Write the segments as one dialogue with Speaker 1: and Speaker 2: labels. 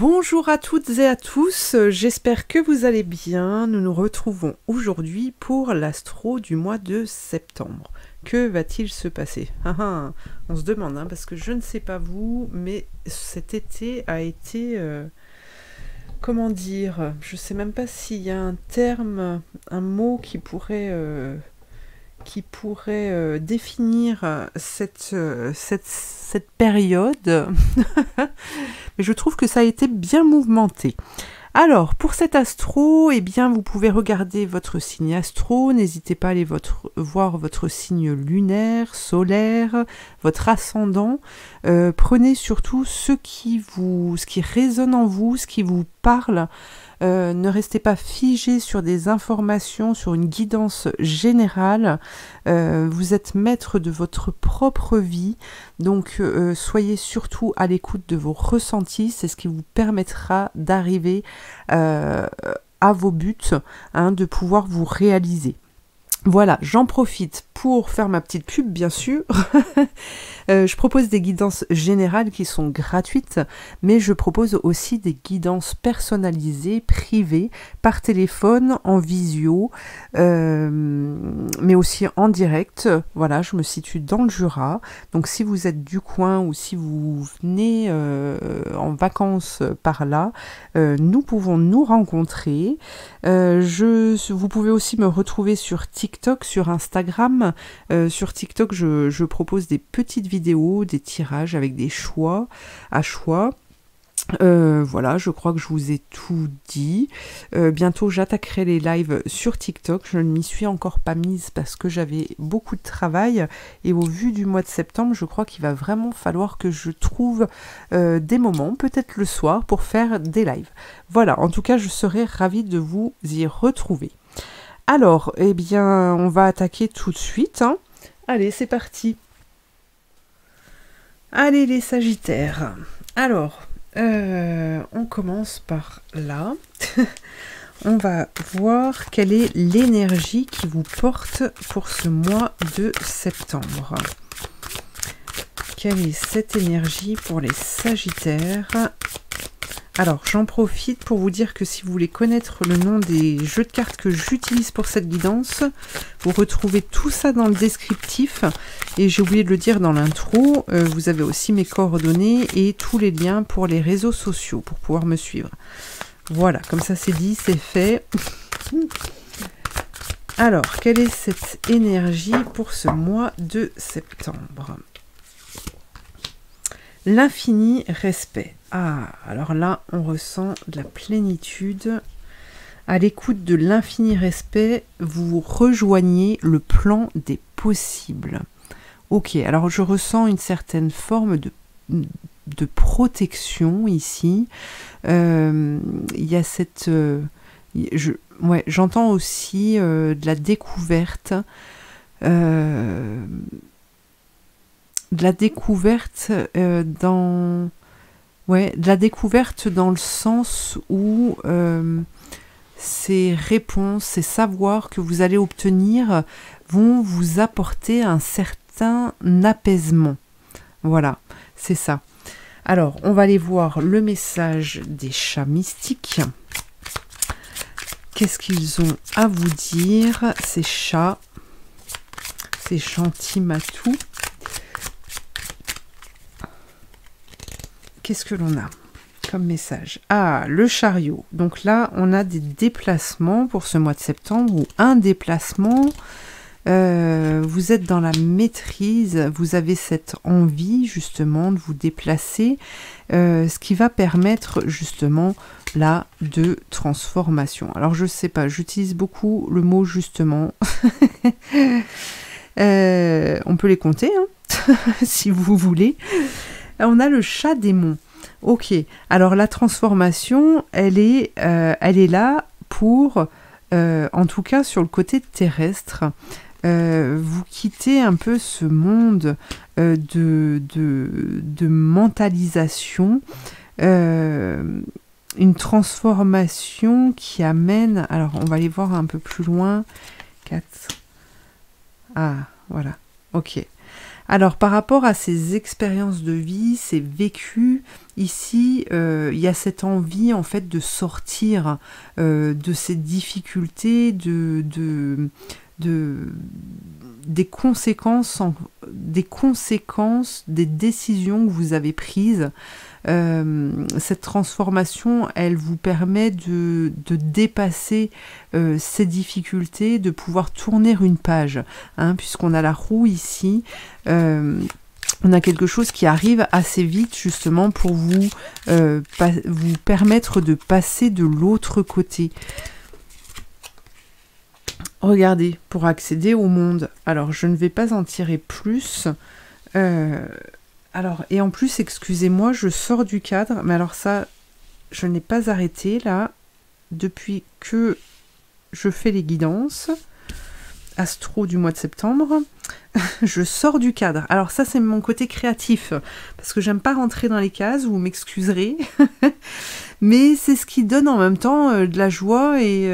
Speaker 1: Bonjour à toutes et à tous, j'espère que vous allez bien. Nous nous retrouvons aujourd'hui pour l'astro du mois de septembre. Que va-t-il se passer? On se demande, hein, parce que je ne sais pas vous, mais cet été a été... comment dire? Je ne sais même pas s'il y a un terme, un mot qui pourrait définir cette période. Mais je trouve que ça a été bien mouvementé. Alors, pour cet astro, eh bien, vous pouvez regarder votre signe astro. N'hésitez pas à aller voir votre signe lunaire, solaire, votre ascendant. Prenez surtout ce qui résonne en vous, ce qui vous parle. Ne restez pas figé sur des informations, sur une guidance générale. Vous êtes maître de votre propre vie, donc soyez surtout à l'écoute de vos ressentis. C'est ce qui vous permettra d'arriver à vos buts, hein, de pouvoir vous réaliser. Voilà, j'en profite pour faire ma petite pub, bien sûr. Je propose des guidances générales qui sont gratuites, mais je propose aussi des guidances personnalisées, privées, par téléphone, en visio, mais aussi en direct. Voilà, je me situe dans le Jura, donc si vous êtes du coin ou si vous venez en vacances par là, nous pouvons nous rencontrer. Vous pouvez aussi me retrouver sur TikTok, sur Instagram. Sur TikTok, je propose des petites vidéos, des tirages avec des choix à choix. Voilà, je crois que je vous ai tout dit. Bientôt, j'attaquerai les lives sur TikTok. Je ne m'y suis encore pas mise parce que j'avais beaucoup de travail. Et au vu du mois de septembre, je crois qu'il va vraiment falloir que je trouve des moments, peut-être le soir, pour faire des lives. Voilà, en tout cas, je serai ravie de vous y retrouver. Alors, eh bien, on va attaquer tout de suite, hein. Allez, c'est parti. Allez, les Sagittaires. Alors, on commence par là. On va voir quelle est l'énergie qui vous porte pour ce mois de septembre. Quelle est cette énergie pour les Sagittaires ? Alors, j'en profite pour vous dire que si vous voulez connaître le nom des jeux de cartes que j'utilise pour cette guidance, vous retrouvez tout ça dans le descriptif. Et j'ai oublié de le dire dans l'intro, vous avez aussi mes coordonnées et tous les liens pour les réseaux sociaux pour pouvoir me suivre. Voilà, comme ça c'est dit, c'est fait. Alors, quelle est cette énergie pour ce mois de septembre ? L'infini respect. Ah, alors là, on ressent de la plénitude. À l'écoute de l'infini respect, vous rejoignez le plan des possibles. Ok, alors je ressens une certaine forme de protection ici. Il y a cette... j'entends aussi de la découverte. De la découverte dans le sens où ces réponses, ces savoirs que vous allez obtenir vont vous apporter un certain apaisement. Voilà, c'est ça. Alors, on va aller voir le message des chats mystiques. Qu'est-ce qu'ils ont à vous dire, ces chats, ces gentils matous? Qu'est-ce que l'on a comme message? Ah, le chariot. Donc là, on a des déplacements pour ce mois de septembre, ou un déplacement. Vous êtes dans la maîtrise, vous avez cette envie justement de vous déplacer, ce qui va permettre justement là de transformation. Alors je sais pas, j'utilise beaucoup le mot justement. On peut les compter, hein, si vous voulez. On a le chat démon. Ok, alors la transformation, elle est là pour, en tout cas sur le côté terrestre, vous quittez un peu ce monde de mentalisation, une transformation qui amène, alors on va aller voir un peu plus loin, 4, ah voilà, ok. Alors, par rapport à ces expériences de vie, ces vécus, ici, il y a cette envie, en fait, de sortir de ces difficultés, des conséquences, des décisions que vous avez prises. Cette transformation, elle vous permet de dépasser ces difficultés, de pouvoir tourner une page, hein, puisqu'on a la roue ici. On a quelque chose qui arrive assez vite justement pour vous permettre de passer de l'autre côté. Regardez, pour accéder au monde. Alors, je ne vais pas en tirer plus. Alors, et en plus, excusez-moi, je sors du cadre. Mais alors ça, je n'ai pas arrêté là, depuis que je fais les guidances. Astro du mois de septembre. Je sors du cadre. Alors ça, c'est mon côté créatif. Parce que j'aime pas rentrer dans les cases, vous m'excuserez. Mais c'est ce qui donne en même temps de la joie et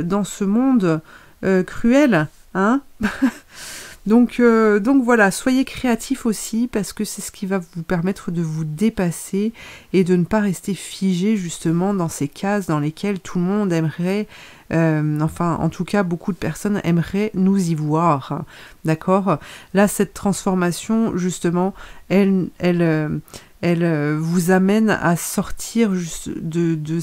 Speaker 1: dans ce monde cruel, hein. Donc voilà, soyez créatifs aussi parce que c'est ce qui va vous permettre de vous dépasser et de ne pas rester figé justement dans ces cases dans lesquelles tout le monde aimerait, enfin en tout cas beaucoup de personnes aimeraient nous y voir, d'accord? Là, cette transformation justement, elle vous amène à sortir de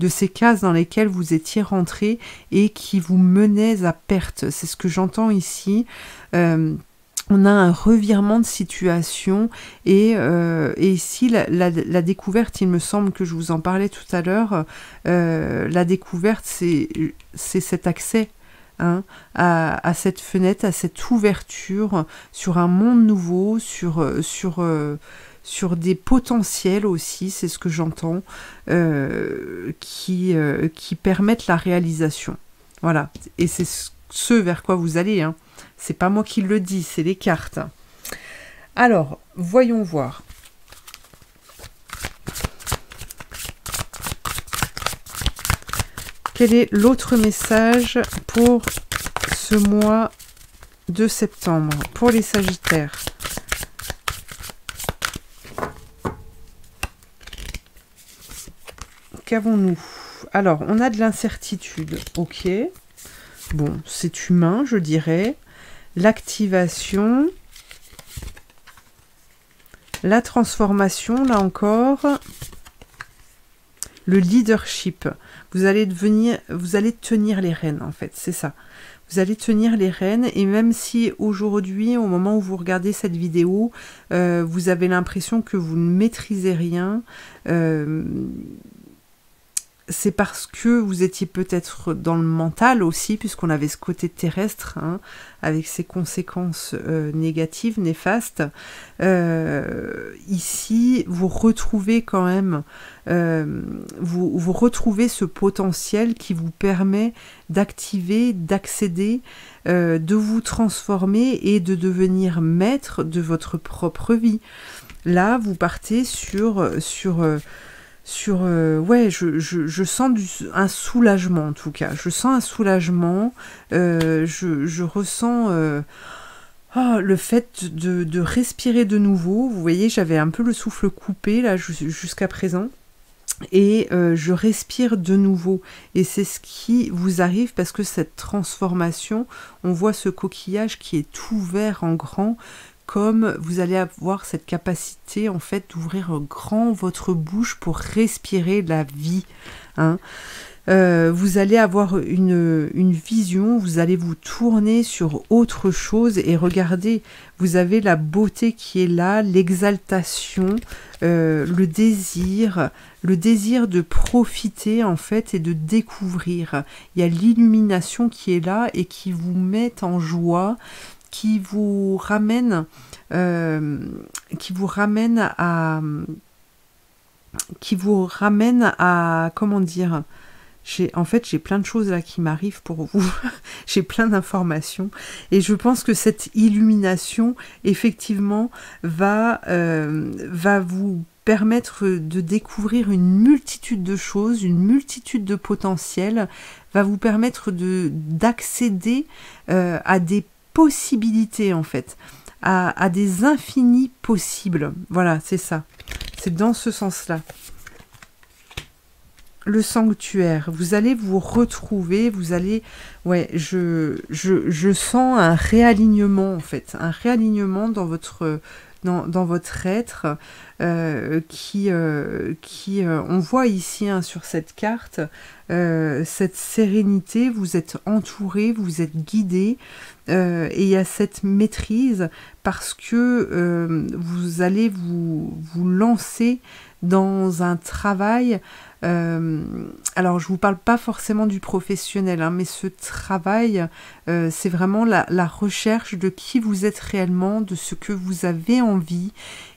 Speaker 1: ces cases dans lesquelles vous étiez rentré et qui vous menaient à perte. C'est ce que j'entends ici. On a un revirement de situation et ici la découverte, il me semble que je vous en parlais tout à l'heure, la découverte c'est cet accès, hein, à cette fenêtre, à cette ouverture sur un monde nouveau, sur des potentiels aussi, c'est ce que j'entends, qui permettent la réalisation. Voilà, et c'est ce vers quoi vous allez, hein. C'est pas moi qui le dis, c'est les cartes. Alors, voyons voir. Quel est l'autre message pour ce mois de septembre, pour les Sagittaires? Qu'avons-nous? Alors, on a de l'incertitude, ok. Bon, c'est humain, je dirais. L'activation, la transformation, là encore, le leadership. Vous allez tenir les rênes, en fait, c'est ça. Vous allez tenir les rênes, et même si aujourd'hui, au moment où vous regardez cette vidéo, vous avez l'impression que vous ne maîtrisez rien, c'est parce que vous étiez peut-être dans le mental aussi, puisqu'on avait ce côté terrestre, hein, avec ses conséquences négatives, néfastes. Ici, vous retrouvez quand même, vous retrouvez ce potentiel qui vous permet d'activer, d'accéder, de vous transformer et de devenir maître de votre propre vie. Là, vous partez ouais, je sens un soulagement en tout cas. Je sens un soulagement. Je ressens le fait de respirer de nouveau. Vous voyez, j'avais un peu le souffle coupé là jusqu'à présent. Et je respire de nouveau. Et c'est ce qui vous arrive parce que cette transformation, on voit ce coquillage qui est ouvert en grand, comme vous allez avoir cette capacité en fait d'ouvrir grand votre bouche pour respirer la vie, hein. Vous allez avoir une vision, vous allez vous tourner sur autre chose et regardez, vous avez la beauté qui est là, l'exaltation, le désir de profiter en fait et de découvrir. Il y a l'illumination qui est là et qui vous met en joie, qui vous ramène à comment dire, en fait j'ai plein de choses là qui m'arrivent pour vous. J'ai plein d'informations et je pense que cette illumination effectivement va vous permettre de découvrir une multitude de choses, une multitude de potentiels, va vous permettre d'accéder à des possibilités en fait, à des infinis possibles. Voilà, c'est ça. C'est dans ce sens-là. Le sanctuaire, vous allez vous retrouver, vous allez, ouais, je sens un réalignement en fait, un réalignement dans votre être on voit ici hein, sur cette carte cette sérénité, vous êtes entouré, vous êtes guidé et il y a cette maîtrise parce que vous allez vous lancer dans un travail. Alors je vous parle pas forcément du professionnel, hein, mais ce travail, c'est vraiment la recherche de qui vous êtes réellement, de ce que vous avez envie.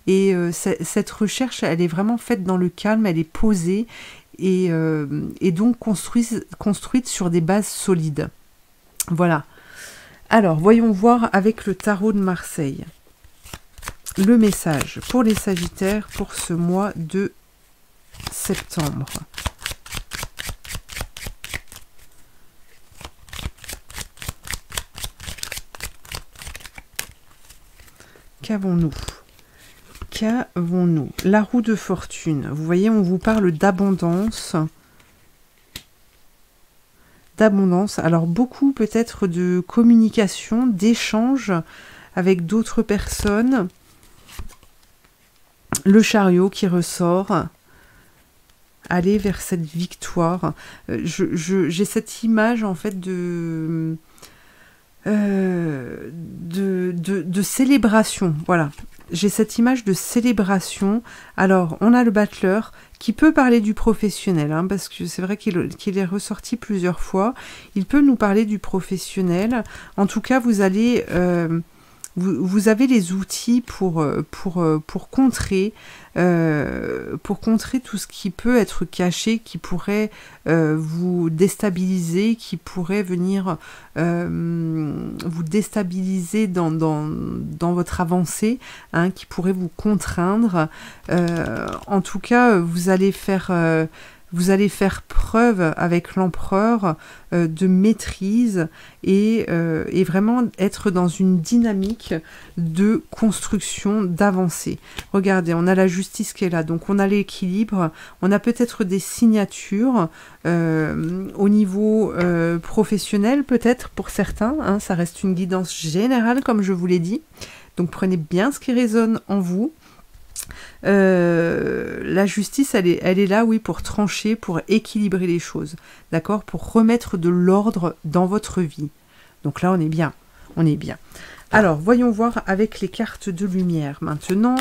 Speaker 1: Et cette recherche, elle est vraiment faite dans le calme, elle est posée et donc construite sur des bases solides. Voilà. Alors, voyons voir avec le tarot de Marseille. Le message pour les Sagittaires pour ce mois de septembre. Qu'avons-nous? Qu'avons-nous? La roue de fortune. Vous voyez, on vous parle d'abondance. D'abondance. Alors, beaucoup peut-être de communication, d'échange avec d'autres personnes. Le chariot qui ressort. Aller vers cette victoire. J'ai cette image en fait de célébration. Voilà. J'ai cette image de célébration. Alors, on a le battleur qui peut parler du professionnel, hein, parce que c'est vrai qu'il est ressorti plusieurs fois. Il peut nous parler du professionnel. En tout cas, vous allez... Vous avez les outils pour contrer tout ce qui peut être caché, qui pourrait vous déstabiliser, qui pourrait venir vous déstabiliser dans votre avancée, hein, qui pourrait vous contraindre. En tout cas, vous allez faire preuve avec l'empereur de maîtrise et vraiment être dans une dynamique de construction, d'avancée. Regardez, on a la justice qui est là, donc on a l'équilibre, on a peut-être des signatures au niveau professionnel, peut-être pour certains, hein, ça reste une guidance générale comme je vous l'ai dit, donc prenez bien ce qui résonne en vous. La justice, elle est là, oui, pour trancher, pour équilibrer les choses, d'accord, pour remettre de l'ordre dans votre vie. Donc là, on est bien, on est bien. Alors, voyons voir avec les cartes de lumière. Maintenant,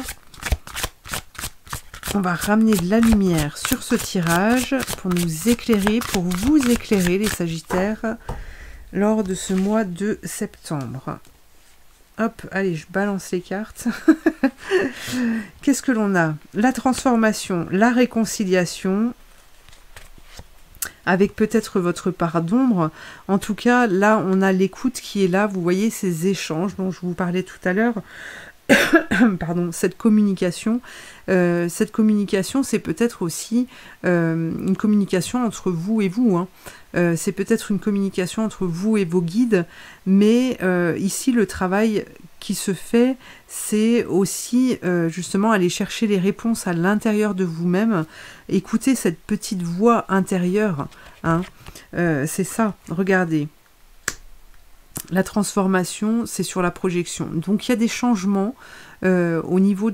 Speaker 1: on va ramener de la lumière sur ce tirage pour nous éclairer, pour vous éclairer, les Sagittaires, lors de ce mois de septembre. Hop, allez, je balance les cartes. Qu'est-ce que l'on a? La transformation, la réconciliation, avec peut-être votre part d'ombre. En tout cas, là, on a l'écoute qui est là. Vous voyez ces échanges dont je vous parlais tout à l'heure. Pardon, cette communication, c'est peut-être aussi une communication entre vous et vous, hein. C'est peut-être une communication entre vous et vos guides, mais ici le travail qui se fait, c'est aussi justement aller chercher les réponses à l'intérieur de vous-même, écouter cette petite voix intérieure, hein. C'est ça, regardez. La transformation, c'est sur la projection. Donc, il y a des changements au niveau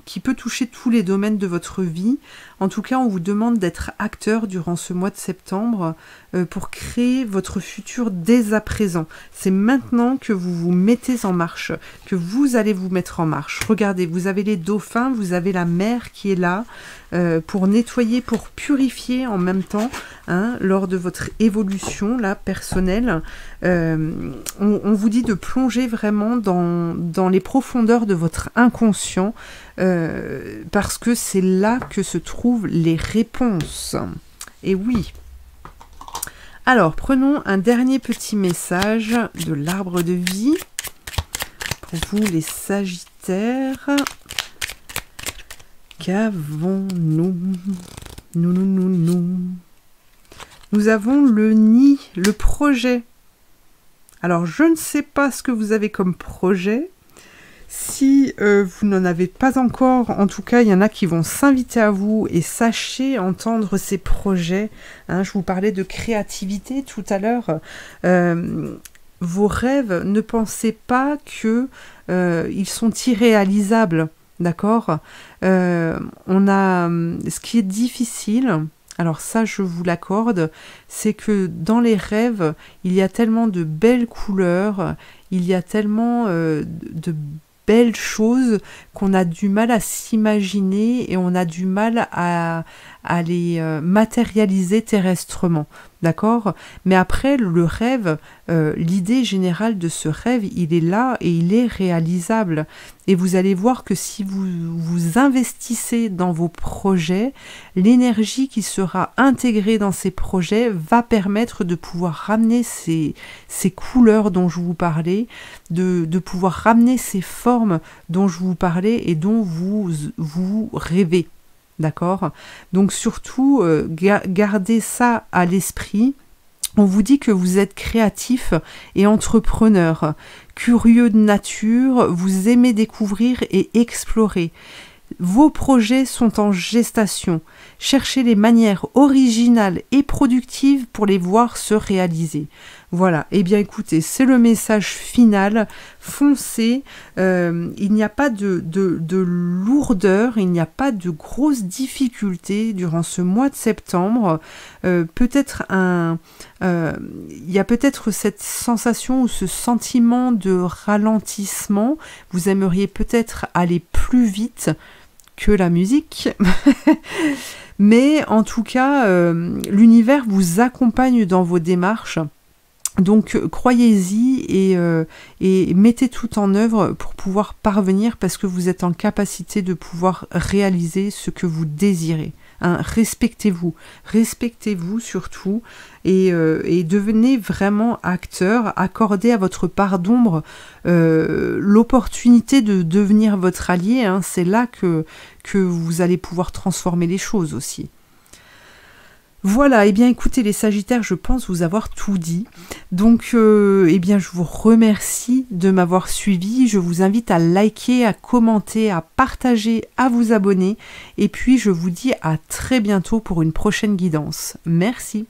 Speaker 1: qui peut toucher tous les domaines de votre vie. En tout cas, on vous demande d'être acteur durant ce mois de septembre pour créer votre futur dès à présent. C'est maintenant que vous vous mettez en marche, que vous allez vous mettre en marche. Regardez, vous avez les dauphins, vous avez la mer qui est là pour nettoyer, pour purifier en même temps, hein, lors de votre évolution là, personnelle. On vous dit de plonger vraiment dans les profondeurs de votre inconscient parce que c'est là que se trouvent les réponses. Et oui. Alors, prenons un dernier petit message de l'arbre de vie pour vous les Sagittaires. Qu'avons-nous? Nous avons le nid, le projet. Alors, je ne sais pas ce que vous avez comme projet. Si vous n'en avez pas encore, en tout cas, il y en a qui vont s'inviter à vous et sachez entendre ces projets. Hein, je vous parlais de créativité tout à l'heure. Vos rêves, ne pensez pas que ils sont irréalisables, d'accord? Ce qui est difficile, alors ça je vous l'accorde, c'est que dans les rêves, il y a tellement de belles couleurs, il y a tellement de belles choses qu'on a du mal à s'imaginer et on a du mal à les matérialiser terrestrement, d'accord? Mais après, le rêve, l'idée générale de ce rêve, il est là et il est réalisable. Et vous allez voir que si vous vous investissez dans vos projets, l'énergie qui sera intégrée dans ces projets va permettre de pouvoir ramener ces couleurs dont je vous parlais, de pouvoir ramener ces formes dont je vous parlais et dont vous rêvez. D'accord? Donc surtout, gardez ça à l'esprit. On vous dit que vous êtes créatif et entrepreneur, curieux de nature, vous aimez découvrir et explorer. Vos projets sont en gestation. Cherchez les manières originales et productives pour les voir se réaliser. Voilà, eh bien écoutez, c'est le message final. Foncez, il n'y a pas de lourdeur, il n'y a pas de grosses difficultés durant ce mois de septembre. Il y a peut-être cette sensation ou ce sentiment de ralentissement. Vous aimeriez peut-être aller plus vite que la musique. Mais en tout cas, l'univers vous accompagne dans vos démarches. Donc croyez-y et mettez tout en œuvre pour pouvoir parvenir parce que vous êtes en capacité de pouvoir réaliser ce que vous désirez. Hein, respectez-vous surtout et devenez vraiment acteur, accordez à votre part d'ombre l'opportunité de devenir votre allié, hein, c'est là que vous allez pouvoir transformer les choses aussi. Voilà, eh bien écoutez les Sagittaires, je pense vous avoir tout dit. Donc eh bien je vous remercie de m'avoir suivi. Je vous invite à liker, à commenter, à partager, à vous abonner. Et puis je vous dis à très bientôt pour une prochaine guidance. Merci.